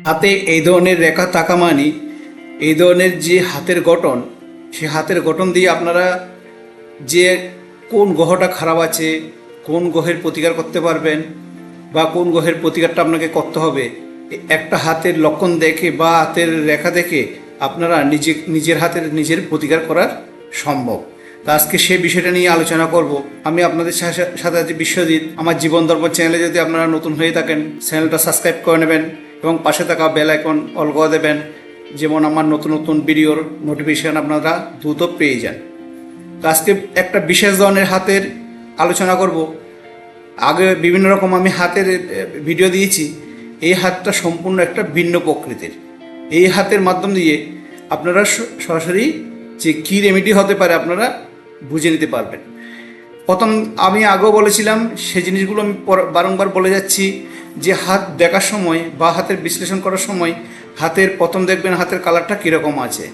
হাতে এই ধরনের রেখা থাকা মানে এই ধরনের যে হাতের গঠন, সে হাতের গঠন দিয়ে আপনারা যে কোন গ্রহটা খারাপ আছে, কোন গ্রহের প্রতিকার করতে পারবেন বা কোন গ্রহের প্রতিকারটা আপনাকে করতে হবে, একটা হাতের লক্ষণ দেখে বা হাতের রেখা দেখে আপনারা নিজের হাতের নিজের প্রতিকার করার সম্ভব। তা আজকে সেই বিষয়টা নিয়ে আলোচনা করব। আমি আপনাদের সাথে আছি বিশ্বজিৎ। আমার জীবন দর্পণ চ্যানেলে যদি আপনারা নতুন হয়ে থাকেন, চ্যানেলটা সাবস্ক্রাইব করে নেবেন এবং পাশে থাকা বেল আইকন অল করে দেবেন, যেমন আমার নতুন নতুন ভিডিওর নোটিফিকেশান আপনারা দ্রুত পেয়ে যান। তো আজকে একটা বিশেষ ধরনের হাতের আলোচনা করব। আগে বিভিন্ন রকম আমি হাতের ভিডিও দিয়েছি। এই হাতটা সম্পূর্ণ একটা ভিন্ন প্রকৃতির। এই হাতের মাধ্যম দিয়ে আপনারা সরাসরি যে কী রেমেডি হতে পারে আপনারা বুঝে নিতে পারবেন। প্রথম আমি আগেও বলেছিলাম, সেই জিনিসগুলো আমি বারংবার বলে যাচ্ছি, যে হাত দেখার সময় বা হাতের বিশ্লেষণ করার সময় হাতের প্রথম দেখবেন হাতের কালারটা কীরকম আছে।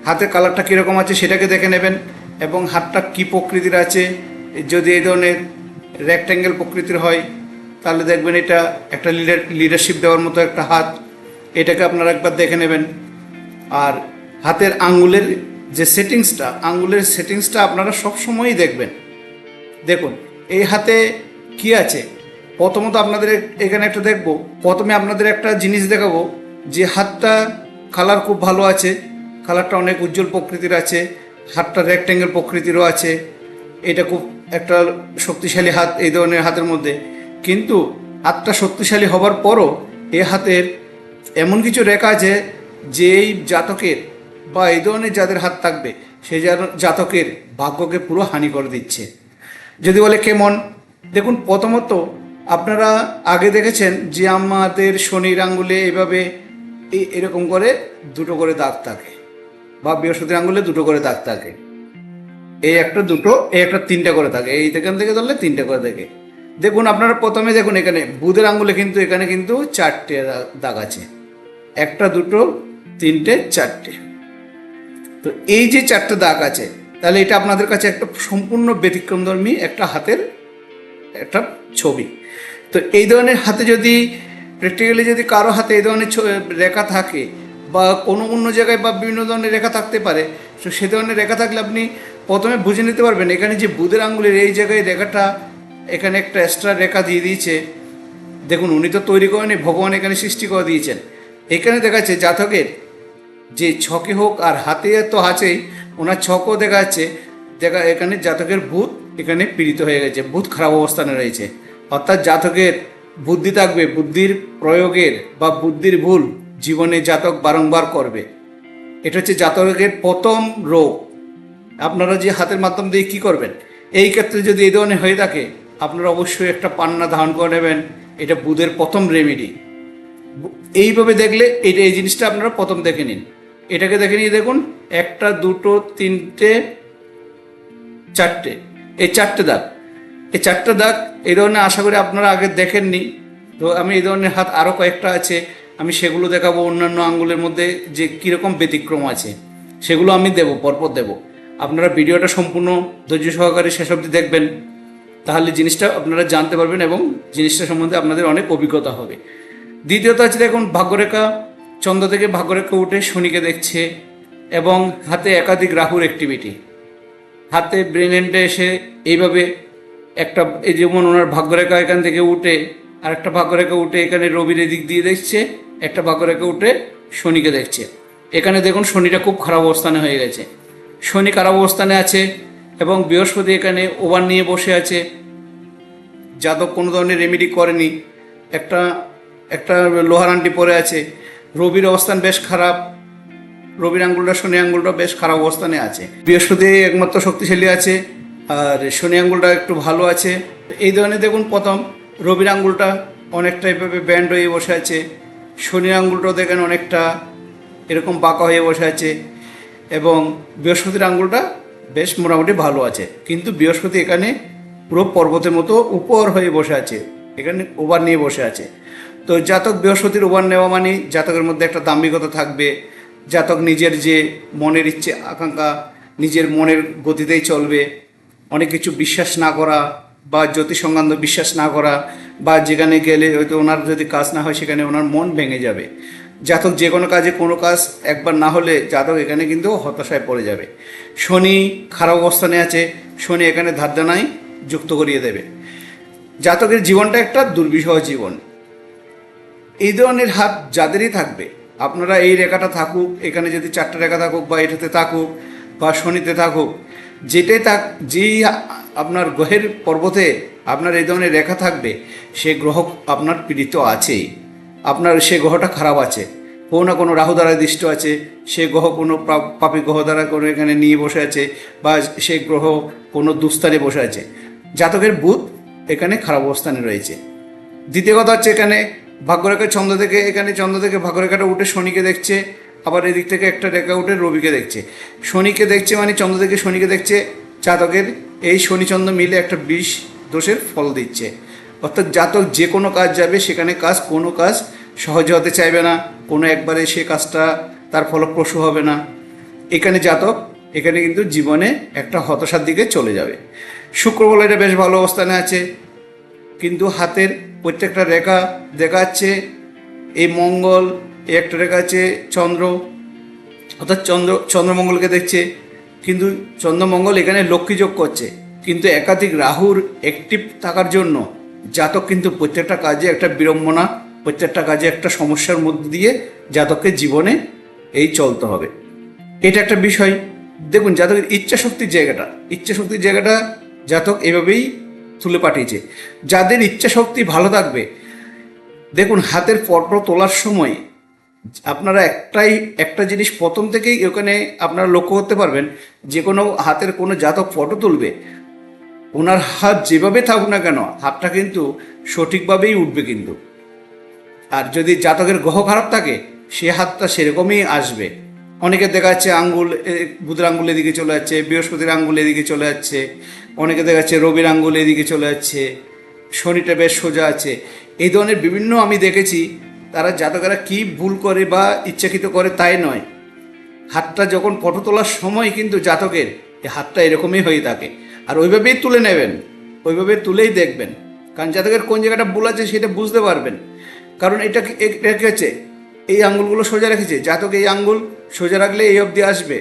হাতের কালারটা কীরকম আছে সেটাকে দেখে নেবেন, এবং হাতটা কী প্রকৃতির আছে। যদি এই ধরনের রেক্ট্যাঙ্গেল প্রকৃতির হয় তাহলে দেখবেন এটা একটা লিডারশিপ দেওয়ার মতো একটা হাত, এটাকে আপনারা একবার দেখে নেবেন। আর হাতের আঙ্গুলের যে সেটিংসটা আপনারা সবসময়ই দেখবেন। দেখুন এই হাতে কি আছে। প্রথমত আপনাদের এখানে একটা দেখবো, প্রথমে আপনাদের একটা জিনিস দেখাবো যে হাতটা কালার খুব ভালো আছে, কালারটা অনেক উজ্জ্বল প্রকৃতির আছে, হাতটা রেক্ট্যাঙ্গেল প্রকৃতিরও আছে। এটা খুব একটা শক্তিশালী হাত এই ধরনের হাতের মধ্যে। কিন্তু হাতটা শক্তিশালী হবার পরও এ হাতের এমন কিছু রেখা আছে যে এই জাতকের বা এই ধরনের যাদের হাত থাকবে সেই জাতকের ভাগ্যকে পুরো হানি করে দিচ্ছে। যদি বলে কেমন, দেখুন প্রথমত আপনারা আগে দেখেছেন যে আমাদের শনির আঙ্গুলে এইভাবে এরকম করে দুটো করে দাগ থাকে, বা বৃহস্পতির আঙ্গুলে দুটো করে দাগ থাকে। এই একটা দুটো, এই একটা তিনটা করে থাকে, এই এখান থেকে ধরলে তিনটা করে থাকে। দেখুন আপনারা প্রথমে দেখুন এখানে বুধের আঙ্গুলে কিন্তু এখানে কিন্তু চারটে দাগ আছে, একটা দুটো তিনটে চারটে। তো এই যে চারটে দাগ আছে, তাহলে এটা আপনাদের কাছে একটা সম্পূর্ণ ব্যতিক্রমধর্মী একটা হাতের একটা ছবি। তো এই ধরনের হাতে যদি প্র্যাকটিক্যালি যদি কারো হাতে এই ধরনের রেখা থাকে বা কোনো অন্য জায়গায় বা বিভিন্ন ধরনের রেখা থাকতে পারে, তো সে ধরনের রেখা থাকলে আপনি প্রথমে বুঝে নিতে পারবেন এখানে যে বুধের আঙ্গুলের এই জায়গায় রেখাটা, এখানে একটা এক্সট্রা রেখা দিয়ে দিয়েছে। দেখুন উনি তো তৈরি করেনি, ভগবান এখানে সৃষ্টি করে দিয়েছেন। এখানে দেখাচ্ছে জাতকের যে ছকে হোক, আর হাতে তো আছেই, ওনার ছকও দেখা যাচ্ছে। এখানে জাতকের বুধ এখানে পীড়িত হয়ে গেছে, বুধ খারাপ অবস্থানে রয়েছে। অর্থাৎ জাতকের বুদ্ধি থাকবে, বুদ্ধির প্রয়োগের বা বুদ্ধির ভুল জীবনে জাতক বারংবার করবে। এটা হচ্ছে জাতকের প্রথম রোগ। আপনারা যে হাতের মাধ্যম দিয়ে কী করবেন, এই ক্ষেত্রে যদি এই ধরনের হয়ে থাকে আপনারা অবশ্যই একটা পান্না ধারণ করে নেবেন। এটা বুধের প্রথম রেমেডি। এইভাবে দেখলে এই জিনিসটা আপনারা প্রথম দেখে নিন। এটাকে দেখে নিয়ে দেখুন একটা দুটো তিনটে চারটে, এই চারটে দাগ, এই চারটে দাগ এই ধরনের আশা করি আপনারা আগে দেখেননি। তো আমি এই ধরনের হাত আরও কয়েকটা আছে, আমি সেগুলো দেখাবো। অন্যান্য আঙ্গুলের মধ্যে যে কীরকম ব্যতিক্রম আছে সেগুলো আমি দেবো, পরপর দেবো। আপনারা ভিডিওটা সম্পূর্ণ ধৈর্য সহকারে শেষ অবধি দেখবেন, তাহলে জিনিসটা আপনারা জানতে পারবেন এবং জিনিসটা সম্বন্ধে আপনাদের অনেক অভিজ্ঞতা হবে। দ্বিতীয়ত আছে দেখুন ভাগ্যরেখা, চন্দ্র থেকে ভাগ্যরেখা উঠে শনিকে দেখছে, এবং হাতে একাধিক রাহুর অ্যাক্টিভিটি। হাতে ব্রেন এন্ডে এসে এইভাবে একটা, এই যেমন ওনার ভাগ্যরেখা এখান থেকে উঠে আর একটা ভাগ্যরেখা উঠে এখানে রবির এদিক দিয়ে দেখছে, একটা ভাগ্যরেখা উঠে শনিকে দেখছে। এখানে দেখুন শনিটা খুব খারাপ অবস্থানে হয়ে গেছে, শনি খারাপ অবস্থানে আছে, এবং বৃহস্পতি এখানে ওভার নিয়ে বসে আছে। জাতক কোনো ধরনের রেমেডি করেনি, একটা একটা লোহার আংটি পরে আছে। রবির অবস্থান বেশ খারাপ, রবির আঙ্গুলটা শনি আঙ্গুলটা বেশ খারাপ অবস্থানে আছে। বৃহস্পতি একমাত্র শক্তিশালী আছে, আর শনি আঙ্গুলটা একটু ভালো আছে। এই ধরনের দেখুন প্রথম রবির আঙ্গুলটা অনেকটা এভাবে ব্যান্ড হয়ে বসে আছে, শনি আঙ্গুলটাও দেখেন অনেকটা এরকম বাঁকা হয়ে বসে আছে, এবং বৃহস্পতির আঙ্গুলটা বেশ মোটামুটি ভালো আছে। কিন্তু বৃহস্পতি এখানে পুরো পর্বতের মতো উপর হয়ে বসে আছে, এখানে ওভার নিয়ে বসে আছে। তো জাতক বৃহস্পতির ওভার নেওয়া মানে জাতকের মধ্যে একটা দাম্ভিকতা থাকবে। জাতক নিজের যে মনের ইচ্ছে আকাঙ্ক্ষা, নিজের মনের গতিতেই চলবে। অনেক কিছু বিশ্বাস না করা বা জ্যোতিষ সংক্রান্ত বিশ্বাস না করা, বা যেখানে গেলে হয়তো ওনার যদি কাজ না হয় সেখানে ওনার মন ভেঙে যাবে। জাতক যে কোনো কাজে কোনো কাজ একবার না হলে জাতক এখানে কিন্তু হতাশায় পড়ে যাবে। শনি খারাপ অবস্থানে আছে, শনি এখানে ধারদানায় যুক্ত করিয়ে দেবে। জাতকের জীবনটা একটা দুর্বিষহ জীবন। এই ধরনের হাত যাদেরই থাকবে, আপনারা এই রেখাটা থাকুক, এখানে যদি 4টে রেখা থাকুক বা এটাতে থাকুক বা শনিতে থাকুক, যেটাই থাক, যেই আপনার গ্রহের পর্বতে আপনার এই ধরনের রেখা থাকবে, সে গ্রহ আপনার পীড়িত আছেই। আপনার সে গ্রহটা খারাপ আছে, কোনো না কোনো রাহু দ্বারা দৃষ্ট আছে, সে গ্রহ কোনো পাপী গ্রহ দ্বারা কোনো এখানে নিয়ে বসে আছে, বা সে গ্রহ কোনো দুস্থানে বসে আছে। জাতকের বুধ এখানে খারাপ অবস্থানে রয়েছে। দ্বিতীয় কথা হচ্ছে, এখানে ভাগ্যরেখা চন্দ্র থেকে, এখানে চন্দ্র থেকে ভাগ্যরেখাটা উঠে শনিকে দেখছে, আবার এদিক থেকে একটা রেখা উঠে রবিকে দেখছে। শনিকে দেখছে মানে চন্দ্র থেকে শনিকে দেখছে, জাতকের এই শনিচন্দ্র মিলে একটা বিষ দোষের ফল দিচ্ছে। অর্থাৎ জাতক যে কোনো কাজ যাবে, সেখানে কোনো কাজ সহজে হতে চাইবে না, কোনো একবারে সে কাজটা তার ফলপ্রসূ হবে না। এখানে জাতক এখানে কিন্তু জীবনে একটা হতাশার দিকে চলে যাবে। শুক্র বলে এটা বেশ ভালো অবস্থানে আছে, কিন্তু হাতের প্রত্যেকটা রেখা দেখা যাচ্ছে এই মঙ্গল, এই একটা রেখা আছে চন্দ্র, অর্থাৎ চন্দ্রমঙ্গলকে দেখছে, কিন্তু চন্দ্রমঙ্গল এখানে লক্ষ্মী যোগ করছে। কিন্তু একাধিক রাহুর অ্যাক্টিভ থাকার জন্য জাতক কিন্তু প্রত্যেকটা কাজে একটা বিড়ম্বনা, প্রত্যেকটা কাজে একটা সমস্যার মধ্যে দিয়ে জাতককে জীবনে এই চলতে হবে। এটা একটা বিষয়। দেখুন, জাতকের ইচ্ছাশক্তির জায়গাটা জাতক এভাবেই তুলে পাঠিয়েছে। যাদের ইচ্ছাশক্তি ভালো থাকবে, দেখুন হাতের ফটো তোলার সময় আপনারা একটা জিনিস প্রথম থেকেই ওখানে আপনারা লক্ষ্য করতে পারবেন, যে কোনো হাতের কোনো জাতক ফটো তুলবে, ওনার হাত যেভাবে থাকুক না কেন, হাতটা কিন্তু সঠিকভাবেই উঠবে কিন্তু। আর যদি জাতকের গ্রহ খারাপ থাকে, সে হাতটা সেরকমই আসবে। অনেকে দেখা যাচ্ছে আঙ্গুল, বুধের আঙ্গুল এদিকে চলে যাচ্ছে, বৃহস্পতির আঙ্গুল এদিকে চলে যাচ্ছে, অনেকে দেখা যাচ্ছে রবির আঙ্গুল এদিকে চলে যাচ্ছে, শনিটা বেশ সোজা আছে। এই ধরনের বিভিন্ন আমি দেখেছি। তারা জাতকেরা কি ভুল করে বা ইচ্ছাকৃত করে তাই নয়, হাতটা যখন ফটো তোলার সময় কিন্তু জাতকের এই হাতটা এরকমই হয়ে থাকে। আর ওইভাবেই তুলে নেবেন, ওইভাবে তুলেই দেখবেন, কারণ জাতকের কোন জায়গাটা ভুল আছে সেটা বুঝতে পারবেন। কারণ এটা রেখেছে, এই আঙ্গুলগুলো সোজা রেখেছে, জাতক এই আঙ্গুল সোজা রাখলে এই অবধি আসবে।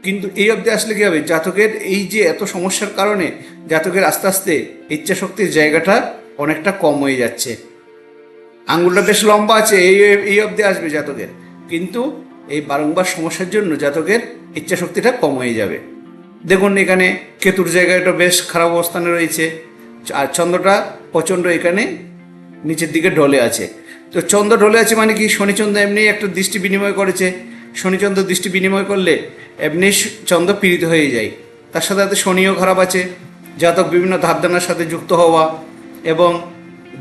কিন্তু এই অবধি আসলে কী হবে, জাতকের এই যে এত সমস্যার কারণে জাতকের আস্তে আস্তে ইচ্ছাশক্তির জায়গাটা অনেকটা কম হয়ে যাচ্ছে। আঙ্গুলটা বেশ লম্বা আছে, এই অবধি আসবে জাতকের, কিন্তু এই বারংবার সমস্যার জন্য জাতকের ইচ্ছাশক্তিটা কম হয়ে যাবে। দেখুন এখানে কেতুর জায়গাটা বেশ খারাপ অবস্থানে রয়েছে, আর চন্দ্রটা প্রচণ্ড এখানে নিচের দিকে ঢলে আছে। তো চন্দ্র ঢলে আছে মানে কি, শনিচন্দ্র এমনি একটা দৃষ্টি বিনিময় করেছে। শনিচন্দ্র দৃষ্টি বিনিময় করলে এমনি চন্দ্র পীড়িত হয়ে যায়। তার সাথে সাথে শনিও খারাপ আছে। জাতক বিভিন্ন ধারদানার সাথে যুক্ত হওয়া এবং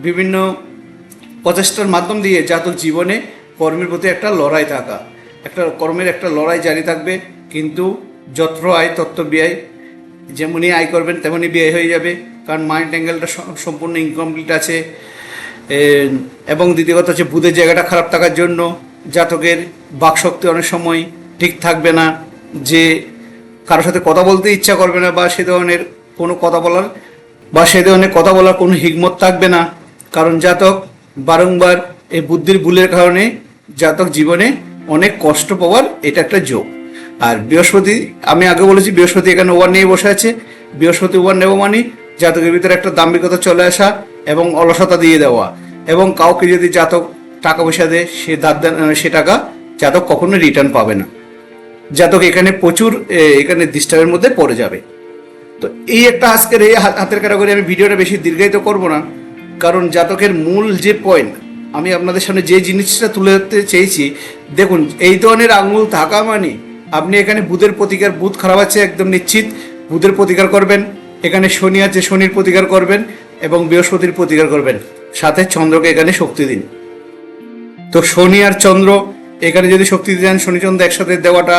বিভিন্ন প্রচেষ্টার মাধ্যম দিয়ে জাতক জীবনে কর্মের প্রতি একটা লড়াই থাকা, একটা কর্মের একটা লড়াই জারি থাকবে। কিন্তু যত্র আয় তত্ত্ব ব্যয়, যেমনই আয় করবেন তেমনই ব্যয় হয়ে যাবে, কারণ মাইন্ড অ্যাঙ্গেলটা সম্পূর্ণ ইনকমপ্লিট আছে। এবং দ্বিতীয় কথা হচ্ছে, বুধের জায়গাটা খারাপ থাকার জন্য জাতকের বাকশক্তি অনেক সময় ঠিক থাকবে না, যে কারোর সাথে কথা বলতে ইচ্ছা করবে না, বা সে ধরনের কোনো কথা বলার কোনো হিকমত থাকবে না। কারণ জাতক বারংবার এই বুদ্ধির ভুলের কারণে জাতক জীবনে অনেক কষ্ট পাওয়ার এটা একটা যোগ। আর বৃহস্পতি, আমি আগে বলেছি, বৃহস্পতি এখানে ওভার নিয়ে বসে আছে। বৃহস্পতি ওভার নেব মানে জাতকের ভিতরে একটা দাম্ভিকতা চলে আসা এবং অলসতা দিয়ে দেওয়া, এবং কাউকে যদি জাতক টাকা পয়সা দেয়, সে টাকা জাতক কখনো রিটার্ন পাবে না। জাতক এখানে প্রচুর এখানে ডিস্টার্বের মধ্যে পড়ে যাবে। তো এই একটা আজকের এই হাতের ক্যাটাগরি, আমি ভিডিওটা বেশি দীর্ঘায়িত করব না, কারণ জাতকের মূল যে পয়েন্ট আমি আপনাদের সামনে যে জিনিসটা তুলে ধরতে চেয়েছি, দেখুন এই ধরনের আঙুল থাকা মানে আপনি এখানে বুধের প্রতিকার, বুধ খারাপ আছে একদম নিশ্চিত, বুধের প্রতিকার করবেন। এখানে শনি আছে, শনির প্রতিকার করবেন এবং বৃহস্পতির প্রতিকার করবেন। সাথে চন্দ্রকে এখানে শক্তি দিন। তো শনি আর চন্দ্র এখানে যদি শক্তি দেন, শনিচন্দ্র একসাথে দেওয়াটা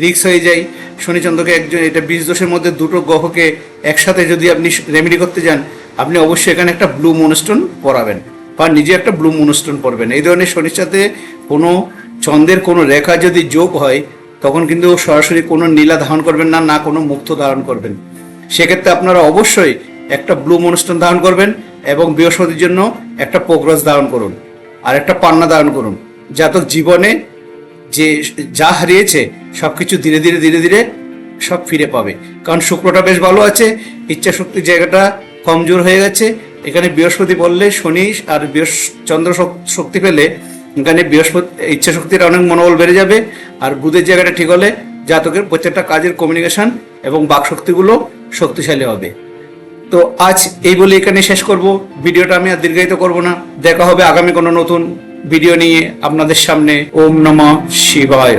রিস্ক হয়ে যায়। শনিচন্দ্রকে একজন, এটা 20 দোষের মধ্যে দুটো গ্রহকে একসাথে যদি আপনি রেমেডি করতে যান, আপনি অবশ্যই এখানে একটা ব্লু মুনস্টোন পরাবেন বা নিজে একটা ব্লু মুনস্টোন পরবেন। এই ধরনের শনির সাথে কোনো চন্দ্রের কোনো রেখা যদি যোগ হয়, তখন কিন্তু সরাসরি কোনো নীলা ধারণ করবেন না, না কোনো মুক্ত ধারণ করবেন। সেক্ষেত্রে আপনারা অবশ্যই একটা ব্লু মুনস্টোন ধারণ করবেন এবং বৃহস্পতির জন্য একটা পোগ্রাস ধারণ করুন আর একটা পান্না ধারণ করুন। জাতক জীবনে যে যা হারিয়েছে সব কিছু ধীরে ধীরে ধীরে ধীরে সব ফিরে পাবে। কারণ শুক্রটা বেশ ভালো আছে, ইচ্ছা শক্তির জায়গাটা কমজোর হয়ে গেছে। এখানে বৃহস্পতি বললে শনি আর চন্দ্র শক্তি পেলে এখানে বৃহস্পতি ইচ্ছা শক্তির অনেক মনোবল বেড়ে যাবে। আর বুধের জায়গাটা ঠিক হলে জাতকের প্রত্যেকটা কাজের কমিউনিকেশন এবং বাকশক্তিগুলো শক্তিশালী হবে। তো আজ এই বলে এখানে শেষ করব ভিডিওটা, আমি আর দীর্ঘায়িত করব না। দেখা হবে আগামী কোনো নতুন ভিডিও নিয়ে আপনাদের সামনে। ওম নমঃ শিবায়।